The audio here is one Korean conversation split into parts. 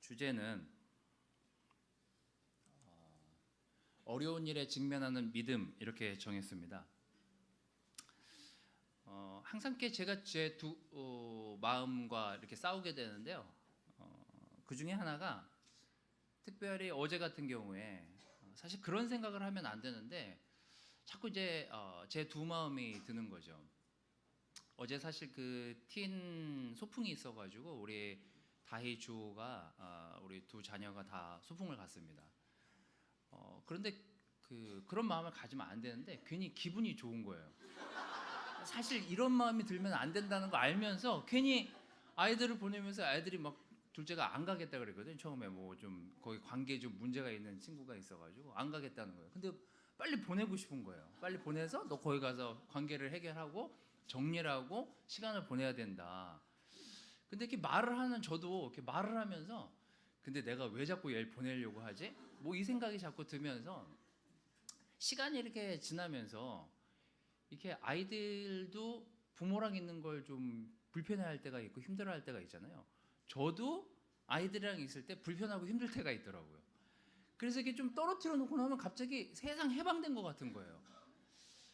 주제는 어려운 일에 직면하는 믿음 이렇게 정했습니다. 항상 이렇게 제가 제 마음과 이렇게 싸우게 되는데요. 그 중에 하나가 특별히 어제 같은 경우에 사실 그런 생각을 하면 안 되는데 자꾸 이제 제 두 마음이 드는 거죠. 어제 사실 그 틴 소풍이 있어가지고 우리 다희 주호가 우리 두 자녀가 다 소풍을 갔습니다. 그런데 그런 마음을 가지면 안 되는데 괜히 기분이 좋은 거예요. 사실 이런 마음이 들면 안 된다는 거 알면서 괜히 아이들을 보내면서 아이들이 막 둘째가 안 가겠다 그랬거든요. 처음에 뭐 좀 거기 관계에 좀 문제가 있는 친구가 있어가지고 안 가겠다는 거예요. 근데 빨리 보내고 싶은 거예요. 빨리 보내서 너 거기 가서 관계를 해결하고 정리를 하고 시간을 보내야 된다. 근데 이렇게 말을 하는 저도 이렇게 말을 하면서 근데 내가 왜 자꾸 얘를 보내려고 하지? 뭐 이 생각이 자꾸 들면서 시간이 이렇게 지나면서 이렇게 아이들도 부모랑 있는 걸 좀 불편해할 때가 있고 힘들어할 때가 있잖아요. 저도 아이들이랑 있을 때 불편하고 힘들 때가 있더라고요. 그래서 이게 좀 떨어뜨려 놓고 나면 갑자기 세상 해방된 것 같은 거예요.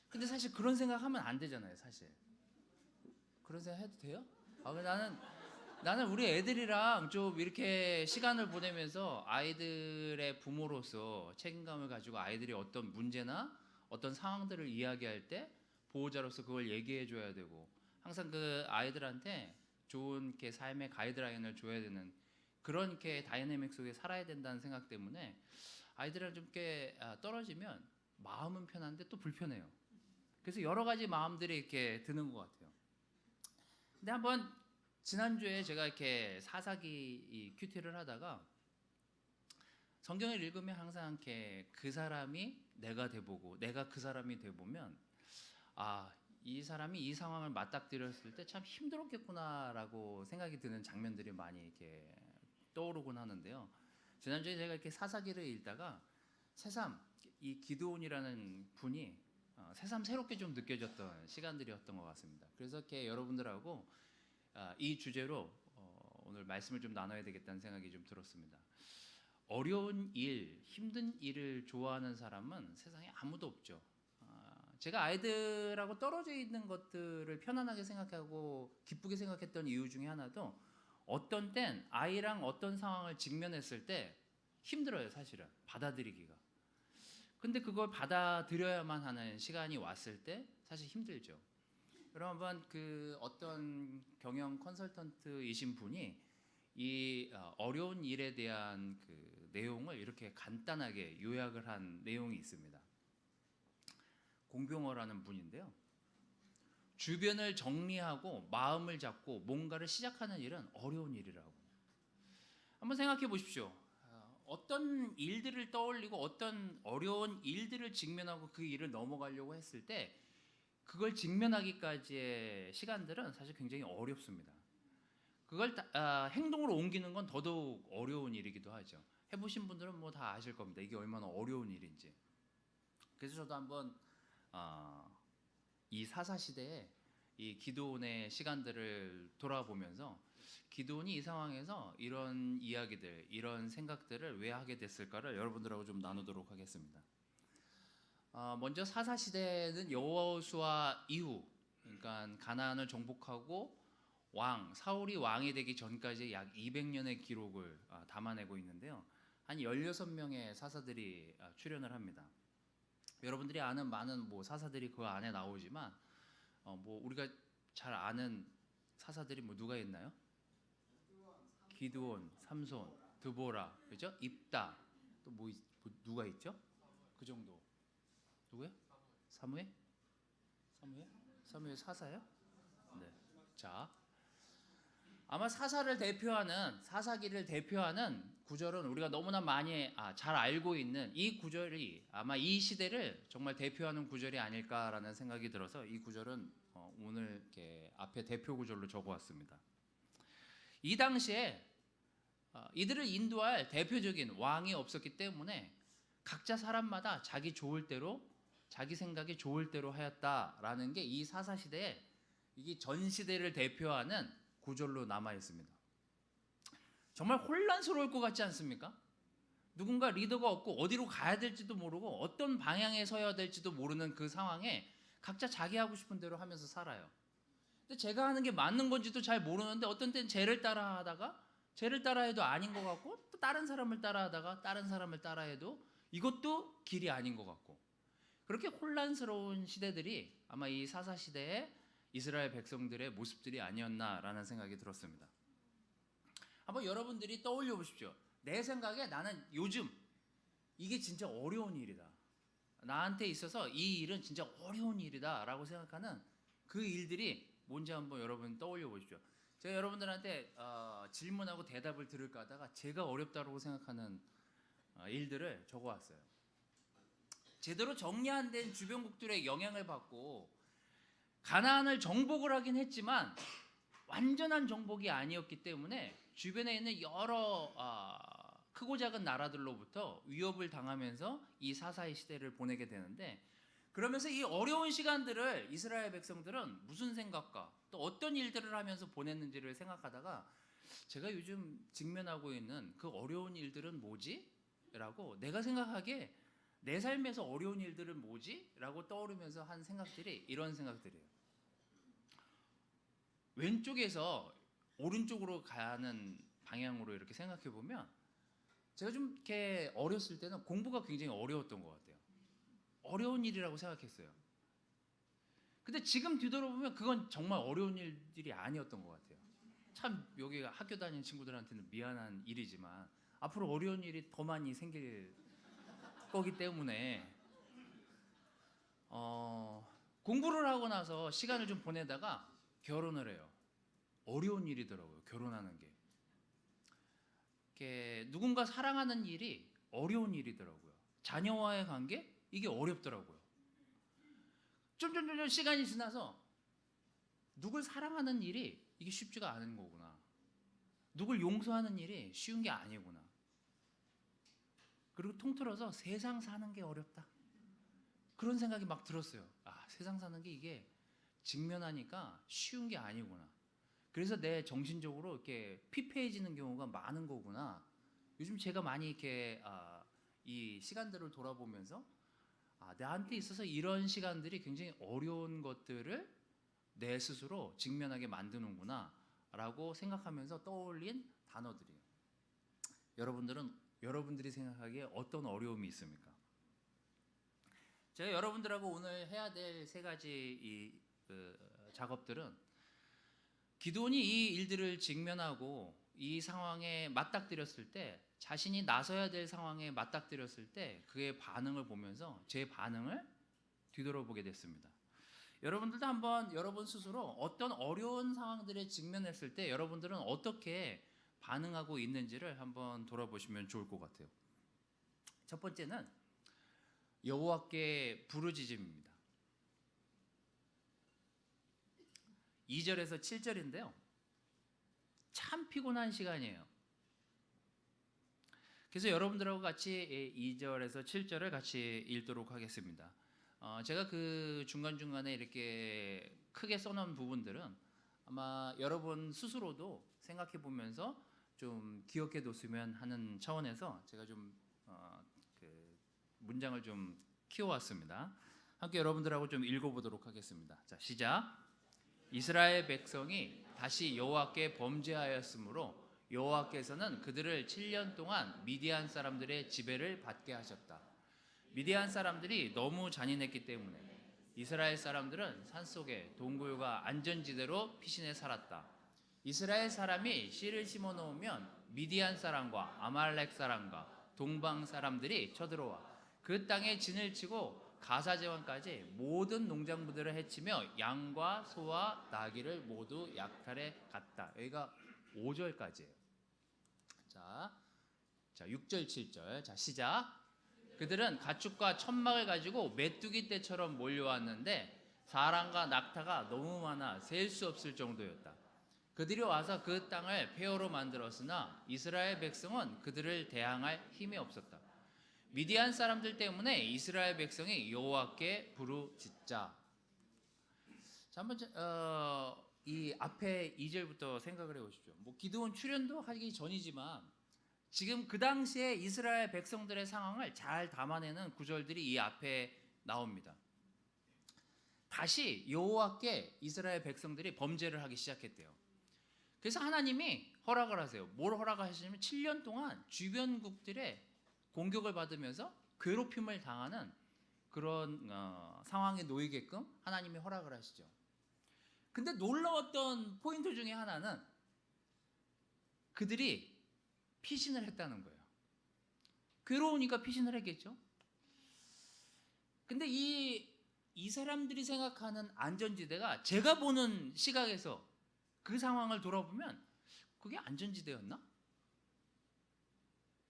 근데 사실 그런 생각하면 안 되잖아요. 사실 그런 생각 해도 돼요? 나는 우리 애들이랑 좀 이렇게 시간을 보내면서 아이들의 부모로서 책임감을 가지고 아이들이 어떤 문제나 어떤 상황들을 이야기할 때 보호자로서 그걸 얘기해 줘야 되고 항상 그 아이들한테 좋은 이렇게 삶의 가이드라인을 줘야 되는 그런 이렇게 다이내믹 속에 살아야 된다는 생각 때문에 아이들이랑 좀 이렇게 떨어지면 마음은 편한데 또 불편해요. 그래서 여러 가지 마음들이 이렇게 드는 것 같아요. 근데 한번 지난주에 제가 이렇게 사사기 큐티를 하다가 성경을 읽으면 항상 이렇게 그 사람이 내가 돼보고 내가 그 사람이 돼보면 이 사람이 이 상황을 맞닥뜨렸을 때 참 힘들었겠구나라고 생각이 드는 장면들이 많이 이렇게 떠오르곤 하는데요. 지난주에 제가 이렇게 사사기를 읽다가 새삼 이 기드온이라는 분이 새삼 새롭게 좀 느껴졌던 시간들이었던 것 같습니다. 그래서 이렇게 여러분들하고 이 주제로 오늘 말씀을 좀 나눠야 되겠다는 생각이 좀 들었습니다. 어려운 일, 힘든 일을 좋아하는 사람은 세상에 아무도 없죠. 제가 아이들하고 떨어져 있는 것들을 편안하게 생각하고 기쁘게 생각했던 이유 중에 하나도 어떤 땐 아이랑 어떤 상황을 직면했을 때 힘들어요. 사실은 받아들이기가. 근데 그걸 받아들여야만 하는 시간이 왔을 때 사실 힘들죠. 여러분 그 어떤 경영 컨설턴트이신 분이 이 어려운 일에 대한 그 내용을 이렇게 간단하게 요약을 한 내용이 있습니다. 공병어라는 분인데요. 주변을 정리하고 마음을 잡고 뭔가를 시작하는 일은 어려운 일이라고. 한번 생각해 보십시오. 어떤 일들을 떠올리고 어떤 어려운 일들을 직면하고 그 일을 넘어가려고 했을 때 그걸 직면하기까지의 시간들은 사실 굉장히 어렵습니다. 그걸 행동으로 옮기는 건 더더욱 어려운 일이기도 하죠. 해보신 분들은 뭐 다 아실 겁니다. 이게 얼마나 어려운 일인지. 그래서 저도 한번 이 사사 시대에 이 기드온의 시간들을 돌아보면서 기드온이 이 상황에서 이런 이야기들, 이런 생각들을 왜 하게 됐을까를 여러분들하고 좀 나누도록 하겠습니다. 먼저 사사 시대는 여호수아 이후, 그러니까 가나안을 정복하고 사울이 왕이 되기 전까지 약 200년의 기록을 담아내고 있는데요. 한 16명의 사사들이 출연을 합니다. 여러분들이 아는 많은 뭐 사사들이 그 안에 나오지만 뭐 우리가 잘 아는 사사들이 뭐 누가 있나요? 기드온, 삼손, 드보라, 그죠? 입다. 또 뭐 누가 있죠? 그 정도. 누구요? 사무엘? 사무엘 사사예요? 네. 자, 아마 사사기를 대표하는 구절은 우리가 너무나 많이 잘 알고 있는 이 구절이 아마 이 시대를 정말 대표하는 구절이 아닐까라는 생각이 들어서 이 구절은 오늘 이렇게 앞에 대표 구절로 적어왔습니다. 이 당시에 이들을 인도할 대표적인 왕이 없었기 때문에 각자 사람마다 자기 좋을 대로 자기 생각이 좋을 대로 하였다라는 게 이 사사 시대에 이게 전 시대를 대표하는 구절로 남아 있습니다. 정말 혼란스러울 것 같지 않습니까? 누군가 리더가 없고 어디로 가야 될지도 모르고 어떤 방향에 서야 될지도 모르는 그 상황에 각자 자기 하고 싶은 대로 하면서 살아요. 근데 제가 하는 게 맞는 건지도 잘 모르는데 어떤 때는 쟤를 따라하다가 쟤를 따라해도 아닌 것 같고 또 다른 사람을 따라하다가 다른 사람을 따라해도 이것도 길이 아닌 것 같고 그렇게 혼란스러운 시대들이 아마 이 사사 시대의 이스라엘 백성들의 모습들이 아니었나라는 생각이 들었습니다. 한번 여러분들이 떠올려 보십시오. 내 생각에 나는 요즘 이게 진짜 어려운 일이다. 나한테 있어서 이 일은 진짜 어려운 일이다 라고 생각하는 그 일들이 뭔지 한번 여러분 떠올려 보십시오. 제가 여러분들한테 질문하고 대답을 들을까 하다가 제가 어렵다고 생각하는 일들을 적어왔어요. 제대로 정리 안 된 주변국들의 영향을 받고 가나안을 정복을 하긴 했지만 완전한 정복이 아니었기 때문에 주변에 있는 여러 크고 작은 나라들로부터 위협을 당하면서 이 사사의 시대를 보내게 되는데 그러면서 이 어려운 시간들을 이스라엘 백성들은 무슨 생각과 또 어떤 일들을 하면서 보냈는지를 생각하다가 제가 요즘 직면하고 있는 그 어려운 일들은 뭐지? 라고 내가 생각하기에 내 삶에서 어려운 일들은 뭐지? 라고 떠오르면서 한 생각들이 이런 생각들이에요. 왼쪽에서 오른쪽으로 가는 방향으로 이렇게 생각해 보면 제가 좀 이렇게 어렸을 때는 공부가 굉장히 어려웠던 것 같아요. 어려운 일이라고 생각했어요. 근데 지금 뒤돌아보면 그건 정말 어려운 일들이 아니었던 것 같아요. 참 여기 학교 다니는 친구들한테는 미안한 일이지만 앞으로 어려운 일이 더 많이 생길 거기 때문에 공부를 하고 나서 시간을 좀 보내다가 결혼을 해요. 어려운 일이더라고요. 결혼하는 게. 이렇게 누군가 사랑하는 일이 어려운 일이더라고요. 자녀와의 관계 이게 어렵더라고요. 좀 시간이 지나서 누굴 사랑하는 일이 이게 쉽지가 않은 거구나. 누굴 용서하는 일이 쉬운 게 아니구나. 그리고 통틀어서 세상 사는 게 어렵다. 그런 생각이 막 들었어요. 세상 사는 게 이게 직면하니까 쉬운 게 아니구나. 그래서 내 정신적으로 이렇게 피폐해지는 경우가 많은 거구나. 요즘 제가 많이 이렇게 이 시간들을 돌아보면서 나한테 있어서 이런 시간들이 굉장히 어려운 것들을 내 스스로 직면하게 만드는구나 라고 생각하면서 떠올린 단어들이에요. 여러분들이 생각하기에 어떤 어려움이 있습니까? 제가 여러분들하고 오늘 해야 될 세 가지 작업들은 기드온이 이 일들을 직면하고 이 상황에 맞닥뜨렸을 때 자신이 나서야 될 상황에 맞닥뜨렸을 때 그의 반응을 보면서 제 반응을 뒤돌아보게 됐습니다. 여러분들도 한번 여러분 스스로 어떤 어려운 상황들에 직면했을 때 여러분들은 어떻게 반응하고 있는지를 한번 돌아보시면 좋을 것 같아요. 첫 번째는 여호와께 부르짖음입니다. 2절에서 7절인데요. 참 피곤한 시간이에요. 그래서 여러분들하고 같이 2절에서 7절을 같이 읽도록 하겠습니다. 제가 그 중간중간에 이렇게 크게 써놓은 부분들은 아마 여러분 스스로도 생각해 보면서 좀 기억해 뒀으면 하는 차원에서 제가 좀 그 문장을 좀 키워왔습니다. 함께 여러분들하고 좀 읽어보도록 하겠습니다. 자, 시작. 이스라엘 백성이 다시 여호와께 범죄하였으므로 여호와께서는 그들을 7년 동안 미디안 사람들의 지배를 받게 하셨다. 미디안 사람들이 너무 잔인했기 때문에 이스라엘 사람들은 산속에 동굴과 안전지대로 피신해 살았다. 이스라엘 사람이 씨를 심어 놓으면 미디안 사람과 아말렉 사람과 동방 사람들이 쳐들어와 그 땅에 진을 치고 가사제왕까지 모든 농작물들을 해치며 양과 소와 나귀를 모두 약탈해 갔다. 여기가 5절까지예요. 자 6절 7절. 자, 시작. 그들은 가축과 천막을 가지고 메뚜기 떼처럼 몰려왔는데 사람과 낙타가 너무 많아 셀 수 없을 정도였다. 그들이 와서 그 땅을 폐허로 만들었으나 이스라엘 백성은 그들을 대항할 힘이 없었다. 미디안 사람들 때문에 이스라엘 백성이 여호와께 부르짖자. 자, 한번 이 앞에 2절부터 생각을 해보십시오. 뭐 기드온 출현도 하기 전이지만 지금 그 당시에 이스라엘 백성들의 상황을 잘 담아내는 구절들이 이 앞에 나옵니다. 다시 여호와께 이스라엘 백성들이 범죄를 하기 시작했대요. 그래서 하나님이 허락을 하세요. 뭘 허락하시냐면 7년 동안 주변국들의 공격을 받으면서 괴롭힘을 당하는 그런 상황에 놓이게끔 하나님이 허락을 하시죠. 근데 놀라웠던 포인트 중에 하나는 그들이 피신을 했다는 거예요. 괴로우니까 피신을 했겠죠. 근데 이 사람들이 생각하는 안전지대가 제가 보는 시각에서 그 상황을 돌아보면 그게 안전지대였나?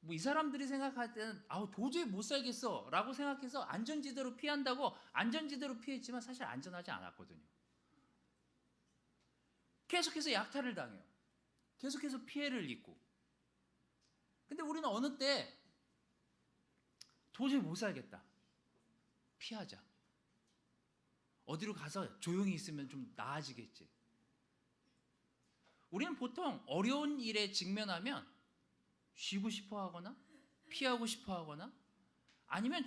뭐 이 사람들이 생각할 때는 도저히 못 살겠어 라고 생각해서 안전지대로 피한다고 안전지대로 피했지만 사실 안전하지 않았거든요. 계속해서 약탈을 당해요. 계속해서 피해를 입고. 근데 우리는 어느 때 도저히 못 살겠다. 피하자. 어디로 가서 조용히 있으면 좀 나아지겠지. 우리는 보통 어려운 일에 직면하면 쉬고 싶어 하거나 피하고 싶어 하거나 아니면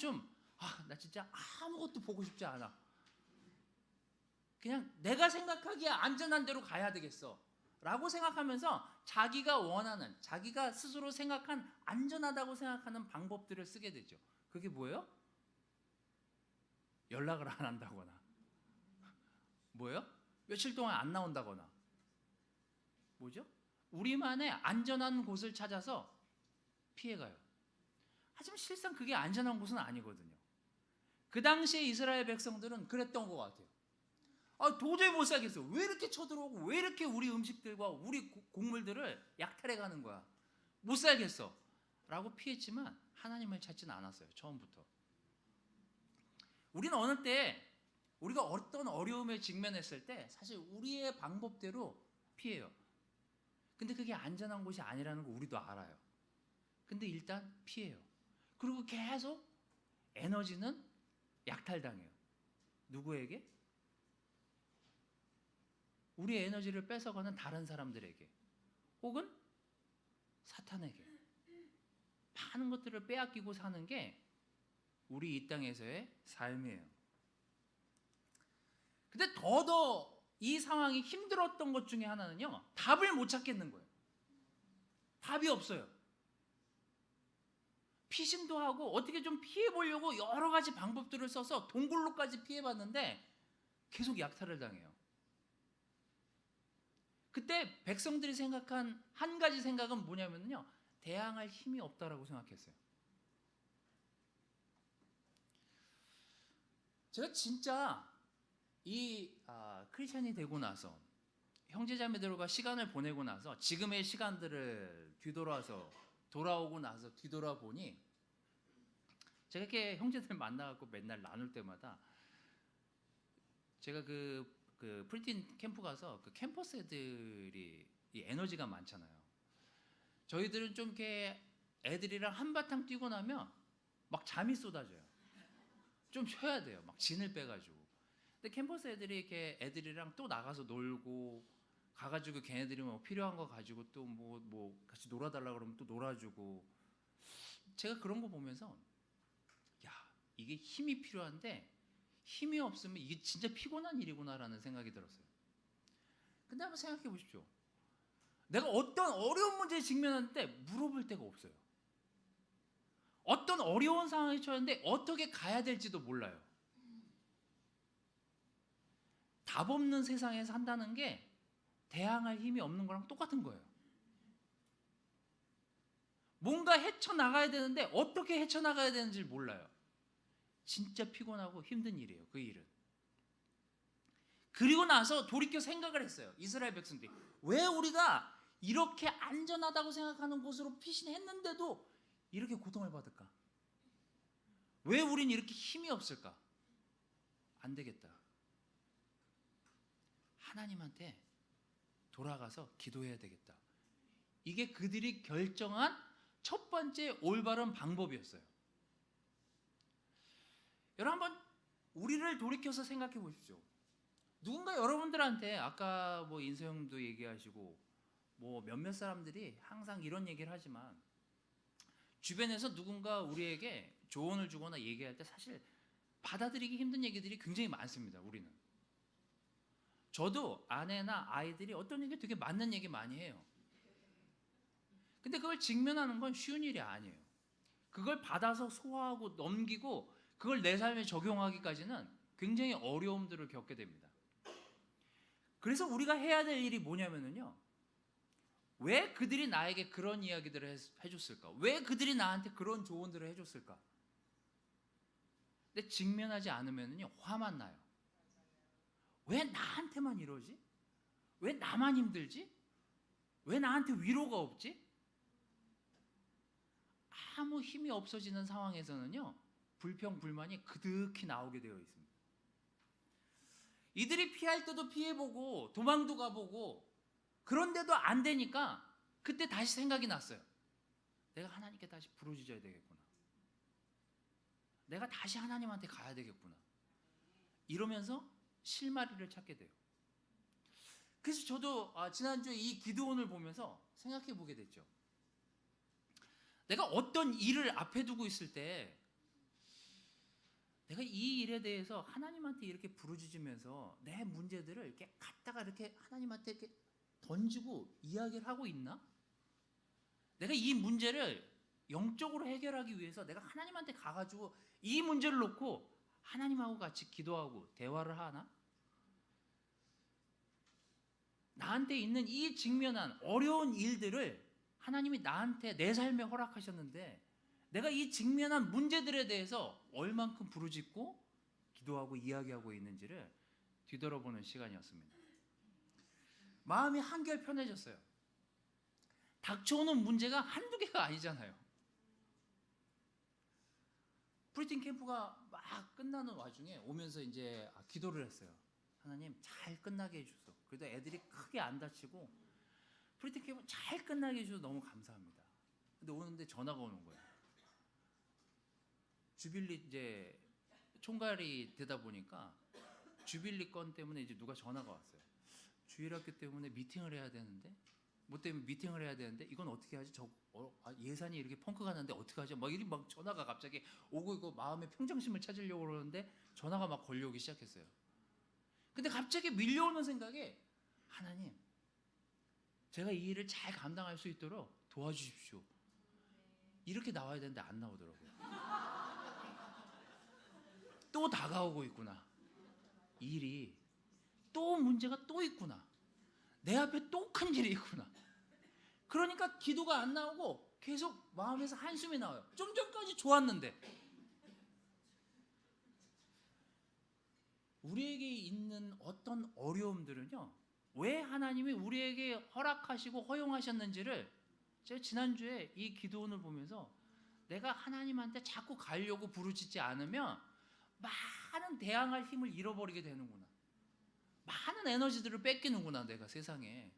나 진짜 아무것도 보고 싶지 않아. 그냥 내가 생각하기에 안전한 데로 가야 되겠어 라고 생각하면서 자기가 원하는, 자기가 스스로 생각한 안전하다고 생각하는 방법들을 쓰게 되죠. 그게 뭐예요? 연락을 안 한다거나 뭐예요? 며칠 동안 안 나온다거나 뭐죠? 우리만의 안전한 곳을 찾아서 피해가요. 하지만 실상 그게 안전한 곳은 아니거든요. 그 당시에 이스라엘 백성들은 그랬던 것 같아요. 도저히 못 살겠어. 왜 이렇게 쳐들어오고 왜 이렇게 우리 음식들과 우리 곡물들을 약탈해 가는 거야. 못 살겠어 라고 피했지만 하나님을 찾지는 않았어요. 처음부터. 우리는 어느 때 우리가 어떤 어려움에 직면했을 때 사실 우리의 방법대로 피해요. 근데 그게 안전한 곳이 아니라는 거 우리도 알아요. 근데 일단 피해요. 그리고 계속 에너지는 약탈당해요. 누구에게? 우리의 에너지를 뺏어가는 다른 사람들에게 혹은 사탄에게. 많은 것들을 빼앗기고 사는 게 우리 이 땅에서의 삶이에요. 근데 더더 이 상황이 힘들었던 것 중에 하나는요, 답을 못 찾겠는 거예요. 답이 없어요. 피신도 하고 어떻게 좀 피해보려고 여러 가지 방법들을 써서 동굴로까지 피해봤는데 계속 약탈을 당해요. 그때 백성들이 생각한 한 가지 생각은 뭐냐면요, 대항할 힘이 없다라고 생각했어요. 제가 진짜 이 크리스천이 되고 나서 형제자매들과 시간을 보내고 나서 지금의 시간들을 돌아오고 나서 뒤돌아보니 제가 이렇게 형제들 만나갖고 맨날 나눌 때마다 제가 그 프리틴 캠프 가서 그 캠퍼스 애들이 이 에너지가 많잖아요. 저희들은 좀 이렇게 애들이랑 한바탕 뛰고 나면 막 잠이 쏟아져요. 좀 쉬어야 돼요. 막 진을 빼가지고. 근데 캠퍼스 애들이 이렇게 애들이랑 또 나가서 놀고 가가지고 걔네들이 뭐 필요한 거 가지고 또 뭐 같이 놀아달라 그러면 또 놀아주고, 제가 그런 거 보면서 이게 힘이 필요한데 힘이 없으면 이게 진짜 피곤한 일이구나라는 생각이 들었어요. 근데 한번 생각해 보십시오. 내가 어떤 어려운 문제에 직면할 때 물어볼 데가 없어요. 어떤 어려운 상황에 처했는데 어떻게 가야 될지도 몰라요. 답 없는 세상에 산다는 게 대항할 힘이 없는 거랑 똑같은 거예요. 뭔가 헤쳐나가야 되는데 어떻게 헤쳐나가야 되는지 몰라요. 진짜 피곤하고 힘든 일이에요. 그 일은. 그리고 나서 돌이켜 생각을 했어요. 이스라엘 백성들이 왜 우리가 이렇게 안전하다고 생각하는 곳으로 피신했는데도 이렇게 고통을 받을까? 왜 우린 이렇게 힘이 없을까? 안 되겠다. 하나님한테 돌아가서 기도해야 되겠다. 이게 그들이 결정한 첫 번째 올바른 방법이었어요. 여러분 한번 우리를 돌이켜서 생각해 보십시오. 누군가 여러분들한테 아까 뭐 인서영도 얘기하시고 뭐 몇몇 사람들이 항상 이런 얘기를 하지만 주변에서 누군가 우리에게 조언을 주거나 얘기할 때 사실 받아들이기 힘든 얘기들이 굉장히 많습니다. 우리는. 저도 아내나 아이들이 어떤 얘기 되게 맞는 얘기 많이 해요. 근데 그걸 직면하는 건 쉬운 일이 아니에요. 그걸 받아서 소화하고 넘기고 그걸 내 삶에 적용하기까지는 굉장히 어려움들을 겪게 됩니다. 그래서 우리가 해야 될 일이 뭐냐면요, 왜 그들이 나에게 그런 이야기들을 해줬을까? 왜 그들이 나한테 그런 조언들을 해줬을까? 근데 직면하지 않으면요 화만 나요. 왜 나한테만 이러지? 왜 나만 힘들지? 왜 나한테 위로가 없지? 아무 힘이 없어지는 상황에서는요 불평, 불만이 그득히 나오게 되어 있습니다. 이들이 피할 때도 피해보고 도망도 가보고 그런데도 안 되니까 그때 다시 생각이 났어요. 내가 하나님께 다시 부르짖어야 되겠구나. 내가 다시 하나님한테 가야 되겠구나. 이러면서 실마리를 찾게 돼요. 그래서 저도 지난주에 이 기도원을 보면서 생각해 보게 됐죠. 내가 어떤 일을 앞에 두고 있을 때 내가 이 일에 대해서 하나님한테 이렇게 부르짖으면서 내 문제들을 이렇게 갖다가 이렇게 하나님한테 이렇게 던지고 이야기를 하고 있나? 내가 이 문제를 영적으로 해결하기 위해서 내가 하나님한테 가가지고 이 문제를 놓고 하나님하고 같이 기도하고 대화를 하나? 나한테 있는 이 직면한 어려운 일들을 하나님이 나한테 내 삶에 허락하셨는데 내가 이 직면한 문제들에 대해서 얼만큼 부르짖고 기도하고 이야기하고 있는지를 뒤돌아보는 시간이었습니다. 마음이 한결 편해졌어요. 닥쳐오는 문제가 한두 개가 아니잖아요. 프리팅 캠프가 막 끝나는 와중에 오면서 이제 기도를 했어요. 하나님 잘 끝나게 해주소. 그래도 애들이 크게 안 다치고 프리팅 캠프 잘 끝나게 해주셔서 너무 감사합니다. 근데 오는데 전화가 오는 거예요. 주빌리 이제 총괄이 되다 보니까 주빌리 건 때문에 이제 누가 전화가 왔어요. 주일학교 때문에 미팅을 해야 되는데 뭐 때문에 미팅을 해야 되는데 이건 어떻게 하지? 예산이 이렇게 펑크가 나는데 어떻게 하지? 막 전화가 갑자기 오고 있고 마음의 평정심을 찾으려고 그러는데 전화가 막 걸려오기 시작했어요. 근데 갑자기 밀려오는 생각에 하나님 제가 이 일을 잘 감당할 수 있도록 도와주십시오. 이렇게 나와야 되는데 안 나오더라고요. 또 다가오고 있구나. 일이 또 문제가 또 있구나. 내 앞에 또 큰 일이 있구나. 그러니까 기도가 안 나오고 계속 마음에서 한숨이 나와요. 좀 전까지 좋았는데. 우리에게 있는 어떤 어려움들은요, 왜 하나님이 우리에게 허락하시고 허용하셨는지를 제가 지난주에 이 기도원을 보면서 내가 하나님한테 자꾸 가려고 부르짖지 않으면 많은 대항할 힘을 잃어버리게 되는구나. 많은 에너지들을 뺏기는구나. 내가 세상에.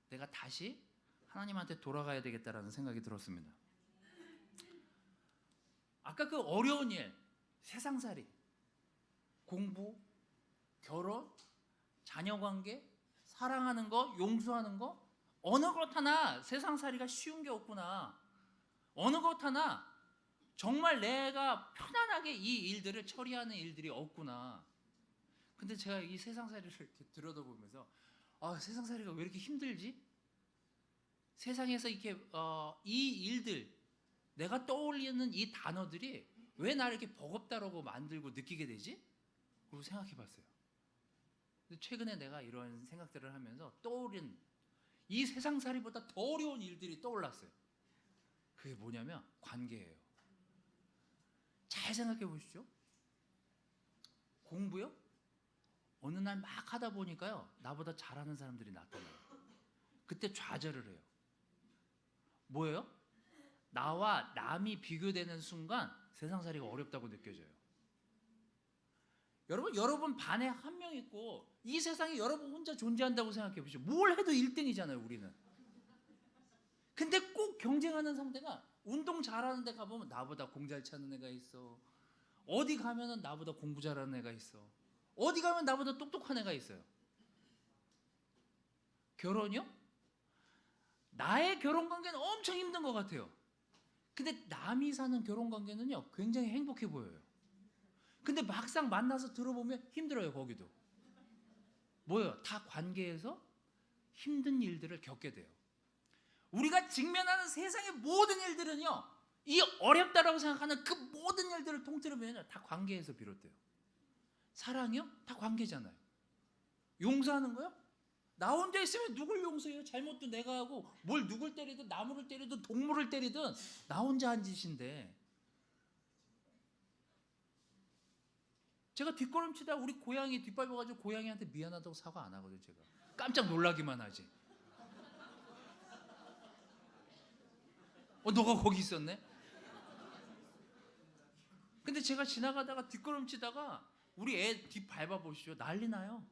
내가 다시 하나님한테 돌아가야 되겠다라는 생각이 들었습니다. 아까 그 어려운 일, 세상살이, 공부, 결혼, 자녀관계, 사랑하는 거, 용서하는 거, 어느 것 하나 세상살이가 쉬운 게 없구나. 어느 것 하나 정말 내가 편안하게 이 일들을 처리하는 일들이 없구나. 근데 제가 이 세상살이를 이렇게 들여다보면서 세상살이가 왜 이렇게 힘들지? 세상에서 이렇게 이 일들, 내가 떠올리는 이 단어들이 왜 나를 이렇게 버겁다라고 만들고 느끼게 되지? 그리고 생각해 봤어요. 근데 최근에 내가 이런 생각들을 하면서 떠오른 이 세상살이보다 더 어려운 일들이 떠올랐어요. 그게 뭐냐면 관계예요. 잘 생각해 보시죠. 공부요? 어느 날 막 하다 보니까요, 나보다 잘하는 사람들이 나타나요. 그때 좌절을 해요. 뭐예요? 나와 남이 비교되는 순간 세상살이가 어렵다고 느껴져요. 여러분 반에 한 명 있고 이 세상에 여러분 혼자 존재한다고 생각해 보시죠. 뭘 해도 1등이잖아요, 우리는. 근데 꼭 경쟁하는 상대가 운동 잘하는 데 가보면 나보다 공 잘 차는 애가 있어. 어디 가면은 나보다 공부 잘하는 애가 있어. 어디 가면 나보다 똑똑한 애가 있어요. 결혼이요? 나의 결혼 관계는 엄청 힘든 것 같아요. 근데 남이 사는 결혼 관계는요, 굉장히 행복해 보여요. 근데 막상 만나서 들어보면 힘들어요, 거기도. 뭐예요? 다 관계에서 힘든 일들을 겪게 돼요. 우리가 직면하는 세상의 모든 일들은요, 이 어렵다라고 생각하는 그 모든 일들을 통틀으면 다 관계에서 비롯돼요. 사랑이요? 다 관계잖아요. 용서하는 거요? 나 혼자 있으면 누굴 용서해요? 잘못도 내가 하고 뭘 누굴 때리든 나무를 때리든 동물을 때리든 나 혼자 한 짓인데, 제가 뒷걸음치다 우리 고양이 뒷밟아가지고 고양이한테 미안하다고 사과 안 하거든요. 제가 깜짝 놀라기만 하지. 너가 거기 있었네? 근데 제가 지나가다가 뒷걸음치다가 우리 애 뒷 밟아보시죠. 난리 나요.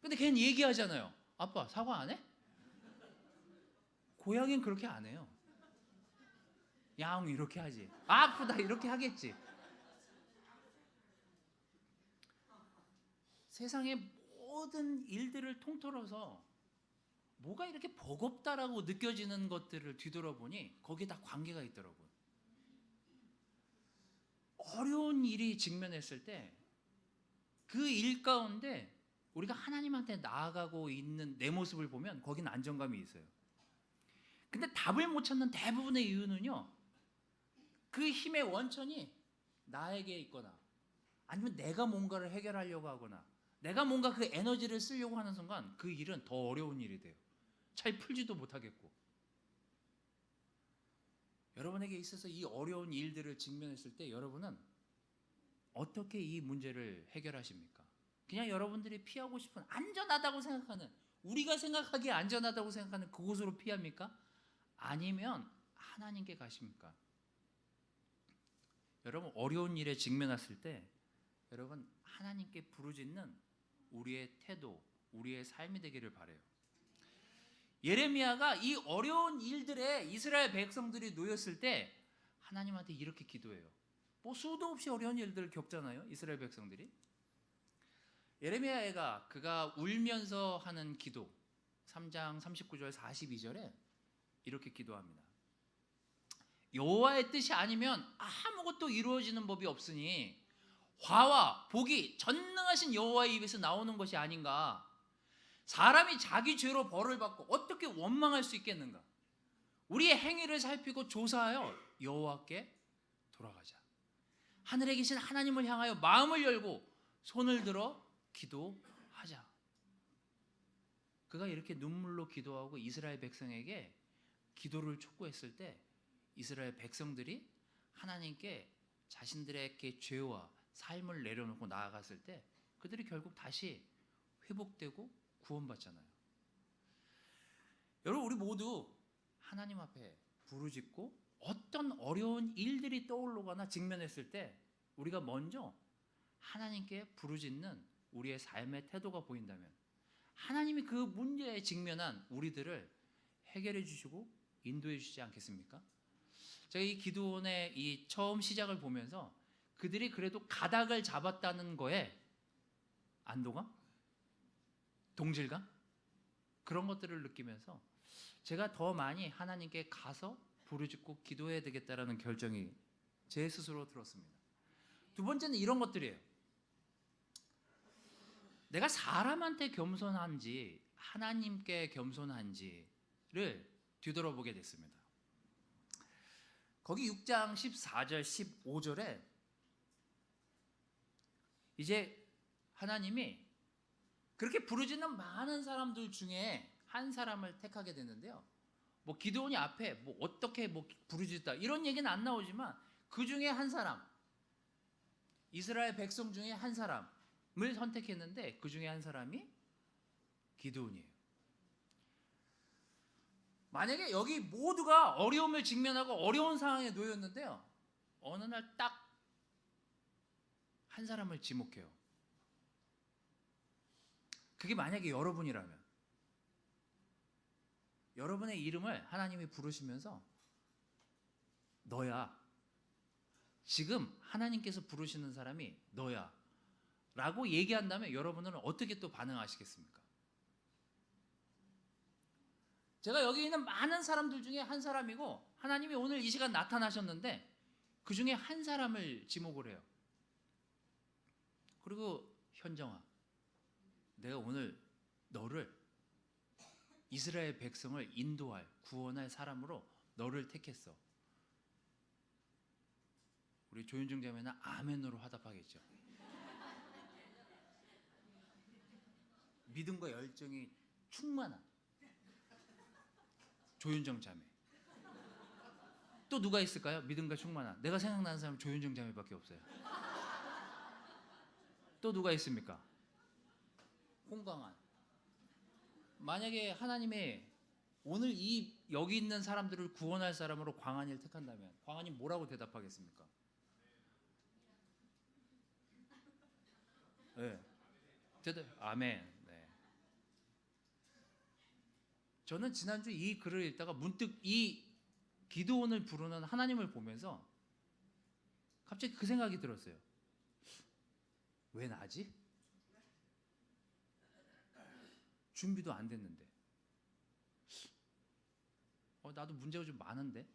근데 걔는 얘기하잖아요. 아빠 사과 안 해? 고양이는 그렇게 안 해요. 야옹 이렇게 하지. 아프다 이렇게 하겠지. 세상의 모든 일들을 통틀어서 뭐가 이렇게 버겁다라고 느껴지는 것들을 뒤돌아보니 거기에 다 관계가 있더라고요. 어려운 일이 직면했을 때 그 일 가운데 우리가 하나님한테 나아가고 있는 내 모습을 보면 거긴 안정감이 있어요. 근데 답을 못 찾는 대부분의 이유는요, 그 힘의 원천이 나에게 있거나 아니면 내가 뭔가를 해결하려고 하거나 내가 뭔가 그 에너지를 쓰려고 하는 순간 그 일은 더 어려운 일이 돼요. 잘 풀지도 못하겠고. 여러분에게 있어서 이 어려운 일들을 직면했을 때 여러분은 어떻게 이 문제를 해결하십니까? 그냥 여러분들이 피하고 싶은 안전하다고 생각하는, 우리가 생각하기에 안전하다고 생각하는 그곳으로 피합니까? 아니면 하나님께 가십니까? 여러분 어려운 일에 직면했을 때 여러분 하나님께 부르짖는 우리의 태도, 우리의 삶이 되기를 바라요. 예레미야가 이 어려운 일들에 이스라엘 백성들이 놓였을 때 하나님한테 이렇게 기도해요. 뭐 수도 없이 어려운 일들을 겪잖아요, 이스라엘 백성들이. 예레미야가 그가 울면서 하는 기도 3장 39절 42절에 이렇게 기도합니다. 여호와의 뜻이 아니면 아무것도 이루어지는 법이 없으니 화와 복이 전능하신 여호와의 입에서 나오는 것이 아닌가. 사람이 자기 죄로 벌을 받고 어떻게 원망할 수 있겠는가. 우리의 행위를 살피고 조사하여 여호와께 돌아가자. 하늘에 계신 하나님을 향하여 마음을 열고 손을 들어 기도하자. 그가 이렇게 눈물로 기도하고 이스라엘 백성에게 기도를 촉구했을 때 이스라엘 백성들이 하나님께 자신들의 죄와 삶을 내려놓고 나아갔을 때 그들이 결국 다시 회복되고 구원받잖아요. 여러분 우리 모두 하나님 앞에 부르짖고 어떤 어려운 일들이 떠오르거나 직면했을 때 우리가 먼저 하나님께 부르짖는 우리의 삶의 태도가 보인다면 하나님이 그 문제에 직면한 우리들을 해결해 주시고 인도해 주시지 않겠습니까? 제가 이 기도원의 이 처음 시작을 보면서 그들이 그래도 가닥을 잡았다는 거에 안도감? 동질감? 그런 것들을 느끼면서 제가 더 많이 하나님께 가서 부르짖고 기도해야 되겠다라는 결정이 제 스스로 들었습니다. 두 번째는 이런 것들이에요. 내가 사람한테 겸손한지 하나님께 겸손한지를 뒤돌아보게 됐습니다. 거기 6장 14절 15절에 이제 하나님이 그렇게 부르짖는 많은 사람들 중에 한 사람을 택하게 됐는데요. 뭐 기드온이 앞에 뭐 어떻게 뭐 부르짖다 이런 얘기는 안 나오지만 그 중에 한 사람, 이스라엘 백성 중에 한 사람을 선택했는데 그 중에 한 사람이 기드온이에요. 만약에 여기 모두가 어려움을 직면하고 어려운 상황에 놓였는데요, 어느 날 딱 한 사람을 지목해요. 그게 만약에 여러분이라면 여러분의 이름을 하나님이 부르시면서 너야, 지금 하나님께서 부르시는 사람이 너야 라고 얘기한다면 여러분은 어떻게 또 반응하시겠습니까? 제가 여기 있는 많은 사람들 중에 한 사람이고 하나님이 오늘 이 시간 나타나셨는데 그 중에 한 사람을 지목을 해요. 그리고 현정아, 내가 오늘 너를 이스라엘 백성을 인도할, 구원할 사람으로 너를 택했어. 우리 조윤정 자매는 아멘으로 화답하겠죠. 믿음과 열정이 충만한 조윤정 자매. 또 누가 있을까요? 믿음과 충만한. 내가 생각나는 사람은 조윤정 자매밖에 없어요. 또 누가 있습니까? 홍광한. 만약에 하나님이 오늘 여기 있는 사람들을 구원할 사람으로 광한이를 택한다면 광한이 뭐라고 대답하겠습니까? 네. 아멘. 네. 저는 지난주 이 글을 읽다가 문득 이 기드온을 부르는 하나님을 보면서 갑자기 그 생각이 들었어요. 왜 나지? 준비도 안 됐는데. 나도 문제가 좀 많은데.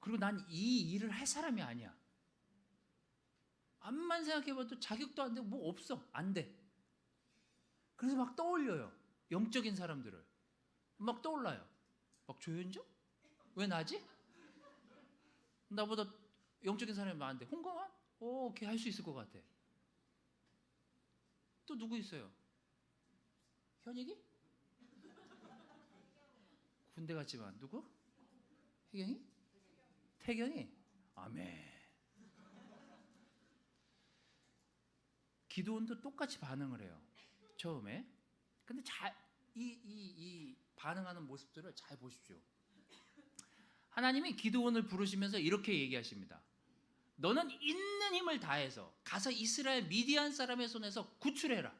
그리고 난 이 일을 할 사람이 아니야. 암만 생각해봐도 자격도 안 되고 뭐 없어. 안 돼. 그래서 막 떠올려요. 영적인 사람들을. 막 떠올라요. 막 조현정? 왜 나지? 나보다 영적인 사람이 많은데. 홍광환? 걔 할 수 있을 것 같아. 또 누구 있어요? 현익이? 군대 갔지만 누구? 혜경이? 태경이? 아멘. 기도원도 똑같이 반응을 해요. 처음에. 근데 이 반응하는 모습들을 잘 보십시오. 하나님이 기드온을 부르시면서 이렇게 얘기하십니다. 너는 있는 힘을 다해서 가서 이스라엘 미디안 사람의 손에서 구출해라.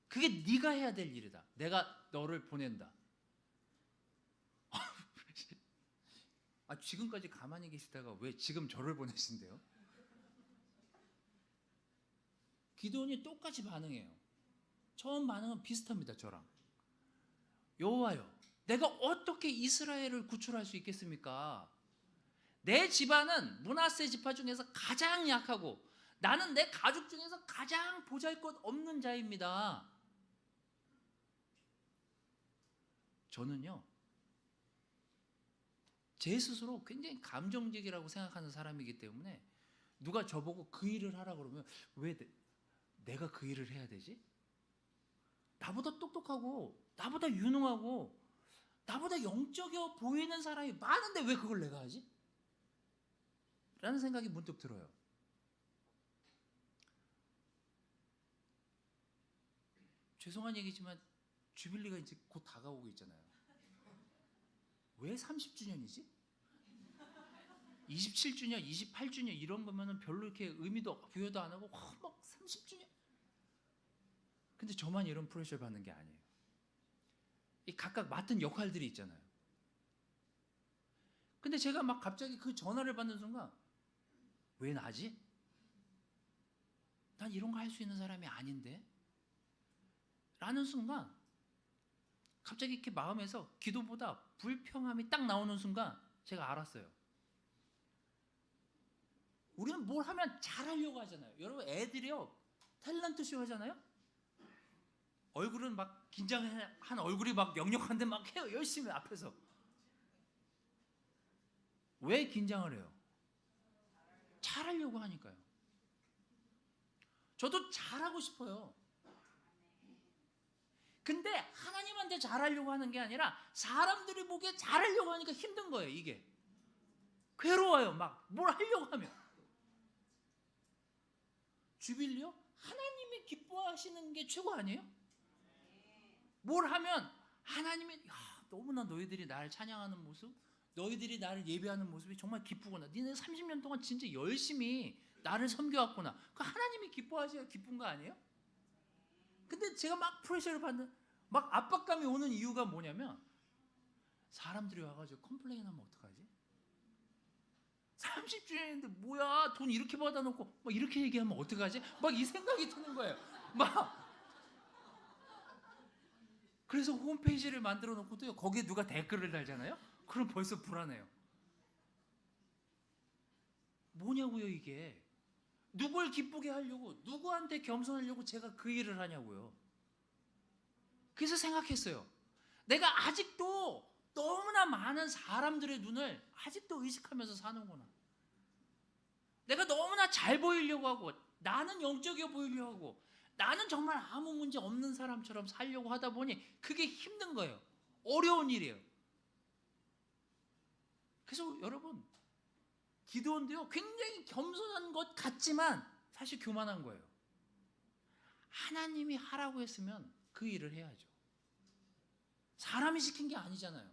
그게 네가 해야 될 일이다. 내가 너를 보낸다. 지금까지 가만히 계시다가 왜 지금 저를 보내신대요? 기드온이 똑같이 반응해요. 처음 반응은 비슷합니다. 저랑. 여호와여, 내가 어떻게 이스라엘을 구출할 수 있겠습니까? 내 집안은 므낫세 지파 중에서 가장 약하고 나는 내 가족 중에서 가장 보잘것없는 자입니다. 저는요, 제 스스로 굉장히 감정적이라고 생각하는 사람이기 때문에 누가 저보고 그 일을 하라 그러면 왜 내가 그 일을 해야 되지? 나보다 똑똑하고 나보다 유능하고 나보다 영적이어 보이는 사람이 많은데 왜 그걸 내가 하지? 라는 생각이 문득 들어요. 죄송한 얘기지만 주빌리가 이제 곧 다가오고 있잖아요. 왜 30주년이지? 27주년, 28주년 이런 거면은 별로 이렇게 의미도 부여도 안 하고 막 30주년. 근데 저만 이런 프레셔를 받는 게 아니에요. 이 각각 맡은 역할들이 있잖아요. 근데 제가 막 갑자기 그 전화를 받는 순간 왜 나지? 난 이런 거 할 수 있는 사람이 아닌데? 라는 순간 갑자기 이렇게 마음에서 기도보다 불평함이 딱 나오는 순간 제가 알았어요. 우리는 뭘 하면 잘하려고 하잖아요. 여러분 애들이요 탤런트 쇼 하잖아요. 얼굴은 막 긴장한 얼굴이 막 역력한데 막 해요. 열심히 앞에서. 왜 긴장을 해요? 잘하려고 하니까요. 저도 잘하고 싶어요. 근데 하나님한테 잘하려고 하는 게 아니라 사람들이 보기에 잘하려고 하니까 힘든 거예요. 이게 괴로워요. 막 뭘 하려고 하면. 주빌리요? 하나님이 기뻐하시는 게 최고 아니에요? 뭘 하면 하나님이 너무나 너희들이 나를 찬양하는 모습, 너희들이 나를 예배하는 모습이 정말 기쁘구나. 니네 30년 동안 진짜 열심히 나를 섬겨왔구나. 그 하나님이 기뻐하셔야 기쁜 거 아니에요? 근데 제가 막 프레셔를 받는, 막 압박감이 오는 이유가 뭐냐면 사람들이 와가지고 컴플레인하면 어떡하지? 30주년인데 뭐야, 돈 이렇게 받아놓고 막 이렇게 얘기하면 어떡하지? 막 이 생각이 드는 거예요. 막 그래서 홈페이지를 만들어 놓고도요, 거기에 누가 댓글을 달잖아요. 그럼 벌써 불안해요. 뭐냐고요 이게. 누굴 기쁘게 하려고, 누구한테 겸손하려고 제가 그 일을 하냐고요. 그래서 생각했어요. 내가 아직도 너무나 많은 사람들의 눈을 아직도 의식하면서 사는구나. 내가 너무나 잘 보이려고 하고, 나는 영적이어 보이려고 하고, 나는 정말 아무 문제 없는 사람처럼 살려고 하다 보니 그게 힘든 거예요. 어려운 일이에요. 그래서 여러분, 기도원도요, 굉장히 겸손한 것 같지만 사실 교만한 거예요. 하나님이 하라고 했으면 그 일을 해야죠. 사람이 시킨 게 아니잖아요.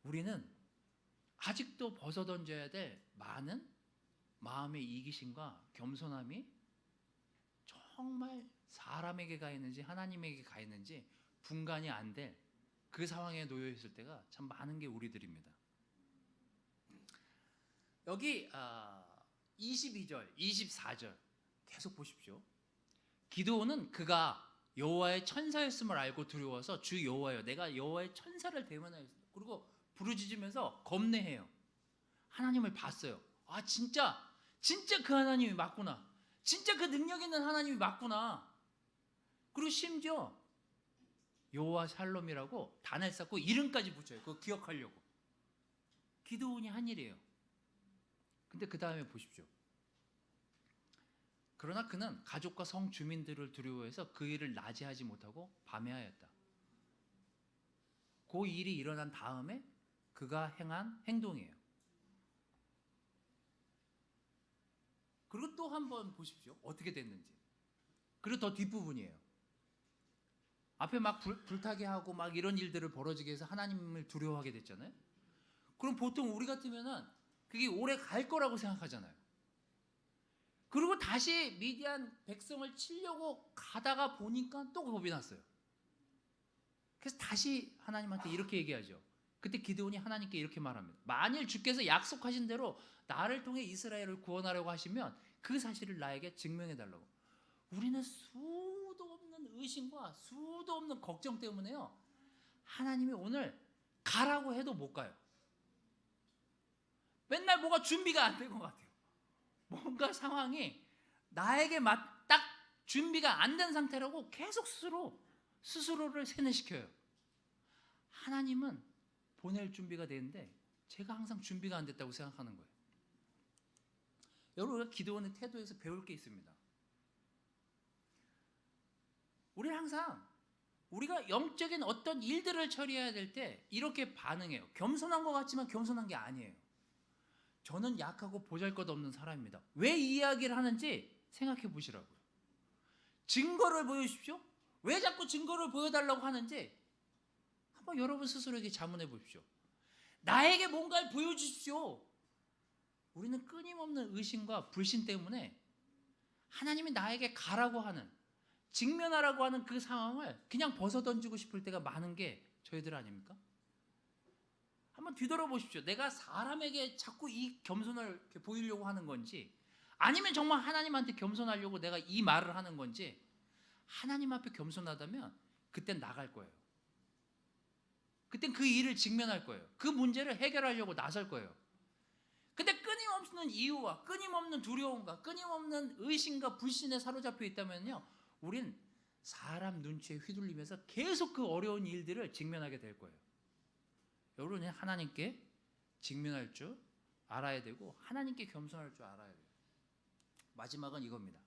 우리는 아직도 벗어던져야 될 많은 마음의 이기심과 겸손함이 정말 사람에게 가 있는지 하나님에게 가 있는지 분간이 안 될 그 상황에 놓여 있을 때가 참 많은 게 우리들입니다. 여기 22절, 24절 계속 보십시오. 기드온은 그가 여호와의 천사였음을 알고 두려워서 주 여호와여, 내가 여호와의 천사를 대면하였습니다. 그리고 부르짖으면서 겁내해요. 하나님을 봤어요. 아, 진짜 그 하나님이 맞구나. 진짜 그 능력 있는 하나님이 맞구나. 그리고 심지어 여호와 샬롬이라고 단을 쌓고 이름까지 붙여요. 그거 기억하려고. 기드온이 한 일이에요. 근데 그 다음에 보십시오. 그러나 그는 가족과 성 주민들을 두려워해서 그 일을 낮에 하지 못하고 밤에 하였다. 그 일이 일어난 다음에 그가 행한 행동이에요. 그리고 또 한번 보십시오. 어떻게 됐는지. 그리고 더 뒷부분이에요. 앞에 막 불타게 하고 막 이런 일들을 벌어지게 해서 하나님을 두려워하게 됐잖아요. 그럼 보통 우리 같으면은 그게 오래 갈 거라고 생각하잖아요. 그리고 다시 미디안 백성을 치려고 가다가 보니까 또 겁이 났어요. 그래서 다시 하나님한테 이렇게 얘기하죠. 그때 기드온이 하나님께 이렇게 말합니다. 만일 주께서 약속하신 대로 나를 통해 이스라엘을 구원하려고 하시면 그 사실을 나에게 증명해 달라고. 우리는 수도 없는 의심과 수도 없는 걱정 때문에요, 하나님이 오늘 가라고 해도 못 가요. 맨날 뭐가 준비가 안 된 것 같아요. 뭔가 상황이 나에게 딱 준비가 안 된 상태라고 계속 스스로를 세뇌시켜요. 하나님은 보낼 준비가 되는데 제가 항상 준비가 안 됐다고 생각하는 거예요. 여러분, 기도원의 태도에서 배울 게 있습니다. 우리는 항상 우리가 영적인 어떤 일들을 처리해야 될 때 이렇게 반응해요. 겸손한 것 같지만 겸손한 게 아니에요. 저는 약하고 보잘것없는 사람입니다. 왜 이 이야기를 하는지 생각해 보시라고요. 증거를 보여주십시오. 왜 자꾸 증거를 보여달라고 하는지 한번 여러분 스스로에게 자문해 보십시오. 나에게 뭔가를 보여주십시오. 우리는 끊임없는 의심과 불신 때문에 하나님이 나에게 가라고 하는, 직면하라고 하는 그 상황을 그냥 벗어던지고 싶을 때가 많은 게 저희들 아닙니까? 한번 뒤돌아보십시오. 내가 사람에게 자꾸 이 겸손을 이렇게 보이려고 하는 건지, 아니면 정말 하나님한테 겸손하려고 내가 이 말을 하는 건지. 하나님 앞에 겸손하다면 그땐 나갈 거예요. 그땐 그 일을 직면할 거예요. 그 문제를 해결하려고 나설 거예요. 근데 끊임없는 이유와 끊임없는 두려움과 끊임없는 의심과 불신에 사로잡혀 있다면요, 우린 사람 눈치에 휘둘리면서 계속 그 어려운 일들을 직면하게 될 거예요. 여러분은 하나님께 직면할 줄 알아야 되고 하나님께 겸손할 줄 알아야 돼요. 마지막은 이겁니다.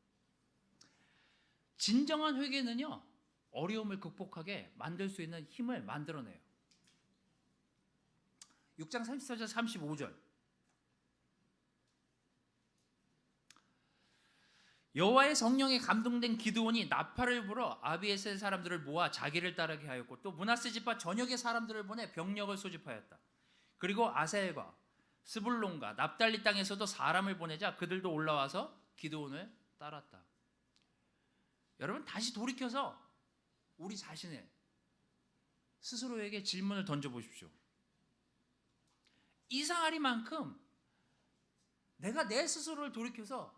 진정한 회개는요, 어려움을 극복하게 만들 수 있는 힘을 만들어내요. 6장 34절 35절. 여호와의 성령에 감동된 기드온이 나팔을 불어 아비에셀 사람들을 모아 자기를 따르게 하였고, 또 므낫세 지파 전역의 사람들을 보내 병력을 소집하였다. 그리고 아셀과 스불론과 납달리 땅에서도 사람을 보내자 그들도 올라와서 기드온을 따랐다. 여러분, 다시 돌이켜서 우리 자신의 스스로에게 질문을 던져보십시오. 이상하리만큼 내가 내 스스로를 돌이켜서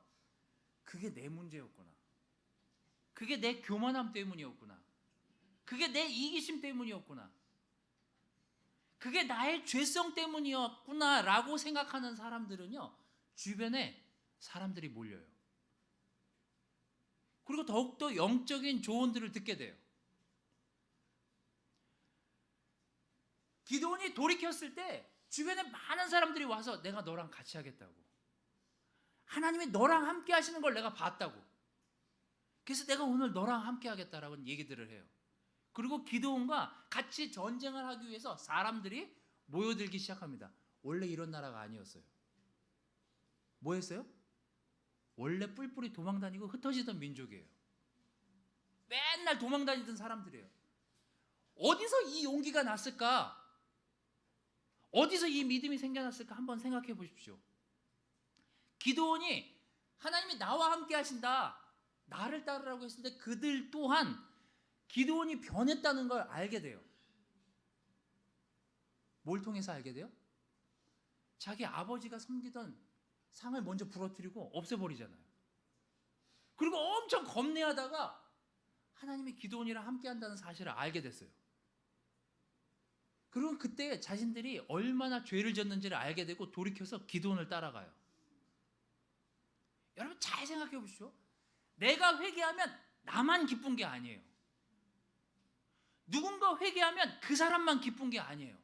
그게 내 문제였구나. 그게 내 교만함 때문이었구나. 그게 내 이기심 때문이었구나. 그게 나의 죄성 때문이었구나 라고 생각하는 사람들은요, 주변에 사람들이 몰려요. 그리고 더욱더 영적인 조언들을 듣게 돼요. 기드온이 돌이켰을 때 주변에 많은 사람들이 와서 내가 너랑 같이 하겠다고, 하나님이 너랑 함께 하시는 걸 내가 봤다고, 그래서 내가 오늘 너랑 함께 하겠다라고 얘기들을 해요. 그리고 기드온과 같이 전쟁을 하기 위해서 사람들이 모여들기 시작합니다. 원래 이런 나라가 아니었어요. 뭐였어요? 원래 뿔뿔이 도망다니고 흩어지던 민족이에요. 맨날 도망다니던 사람들이에요. 어디서 이 용기가 났을까? 어디서 이 믿음이 생겨났을까? 한번 생각해 보십시오. 기드온이 하나님이 나와 함께 하신다, 나를 따르라고 했을 때 그들 또한 기드온이 변했다는 걸 알게 돼요. 뭘 통해서 알게 돼요? 자기 아버지가 섬기던 상을 먼저 부러뜨리고 없애버리잖아요. 그리고 엄청 겁내하다가 하나님이 기드온이랑 함께 한다는 사실을 알게 됐어요. 그리고 그때 자신들이 얼마나 죄를 졌는지를 알게 되고 돌이켜서 기드온을 따라가요. 여러분 잘 생각해 보십시오. 내가 회개하면 나만 기쁜 게 아니에요. 누군가 회개하면 그 사람만 기쁜 게 아니에요.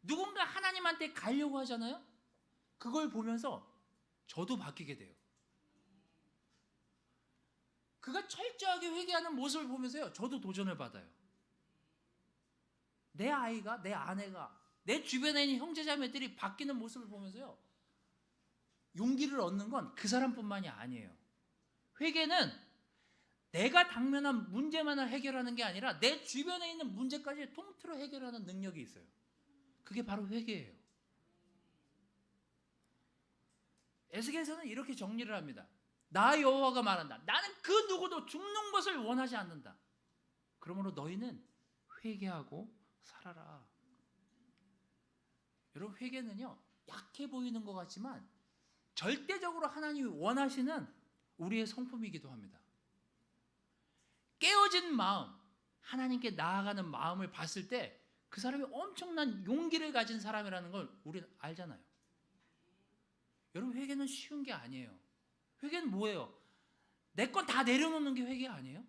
누군가 하나님한테 가려고 하잖아요. 그걸 보면서 저도 바뀌게 돼요. 그가 철저하게 회개하는 모습을 보면서요, 저도 도전을 받아요. 내 아이가, 내 아내가, 내 주변에 있는 형제자매들이 바뀌는 모습을 보면서요, 용기를 얻는 건 그 사람뿐만이 아니에요. 회개는 내가 당면한 문제만을 해결하는 게 아니라 내 주변에 있는 문제까지 통틀어 해결하는 능력이 있어요. 그게 바로 회개예요. 에스겔서는 이렇게 정리를 합니다. 나 여호와가 말한다. 나는 그 누구도 죽는 것을 원하지 않는다. 그러므로 너희는 회개하고 살아라. 여러분, 회개는요, 약해 보이는 것 같지만 절대적으로 하나님이 원하시는 우리의 성품이기도 합니다. 깨어진 마음, 하나님께 나아가는 마음을 봤을 때 그 사람이 엄청난 용기를 가진 사람이라는 걸 우리는 알잖아요. 여러분, 회개는 쉬운 게 아니에요. 회개는 뭐예요? 내 건 다 내려놓는 게 회개 아니에요?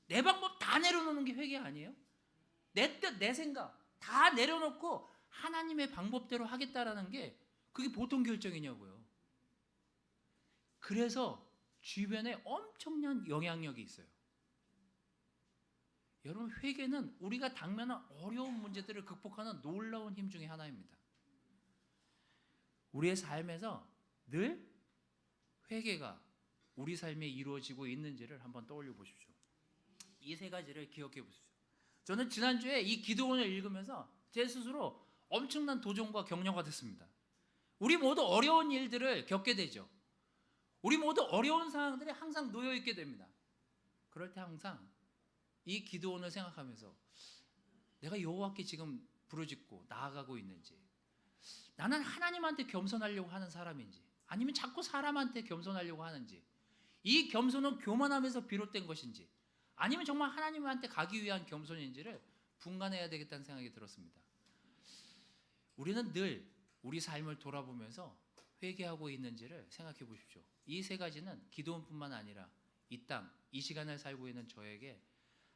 내 방법 다 내려놓는 게 회개 아니에요? 내 뜻, 내 생각 다 내려놓고 하나님의 방법대로 하겠다라는 게 그게 보통 결정이냐고요. 그래서 주변에 엄청난 영향력이 있어요. 여러분, 회개는 우리가 당면한 어려운 문제들을 극복하는 놀라운 힘 중에 하나입니다. 우리의 삶에서 늘 회개가 우리 삶에 이루어지고 있는지를 한번 떠올려 보십시오. 이 세 가지를 기억해 보십시오. 저는 지난주에 이 기도원을 읽으면서 제 스스로 엄청난 도전과 격려가 됐습니다. 우리 모두 어려운 일들을 겪게 되죠. 우리 모두 어려운 상황들이 항상 놓여 있게 됩니다. 그럴 때 항상 이 기도원을 생각하면서 내가 여호와께 지금 부르짖고 나아가고 있는지, 나는 하나님한테 겸손하려고 하는 사람인지, 아니면 자꾸 사람한테 겸손하려고 하는지, 이 겸손은 교만함에서 비롯된 것인지, 아니면 정말 하나님한테 가기 위한 겸손인지를 분간해야 되겠다는 생각이 들었습니다. 우리는 늘 우리 삶을 돌아보면서 회개하고 있는지를 생각해 보십시오. 이 세 가지는 기도원뿐만 아니라 이 땅, 이 시간을 살고 있는 저에게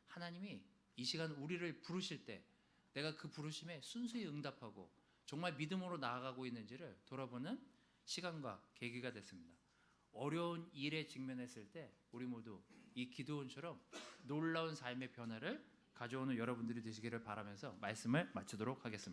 하나님이 이 시간 우리를 부르실 때 내가 그 부르심에 순수히 응답하고 정말 믿음으로 나아가고 있는지를 돌아보는 시간과 계기가 됐습니다. 어려운 일에 직면했을 때 우리 모두 이 기드온처럼 놀라운 삶의 변화를 가져오는 여러분들이 되시기를 바라면서 말씀을 마치도록 하겠습니다.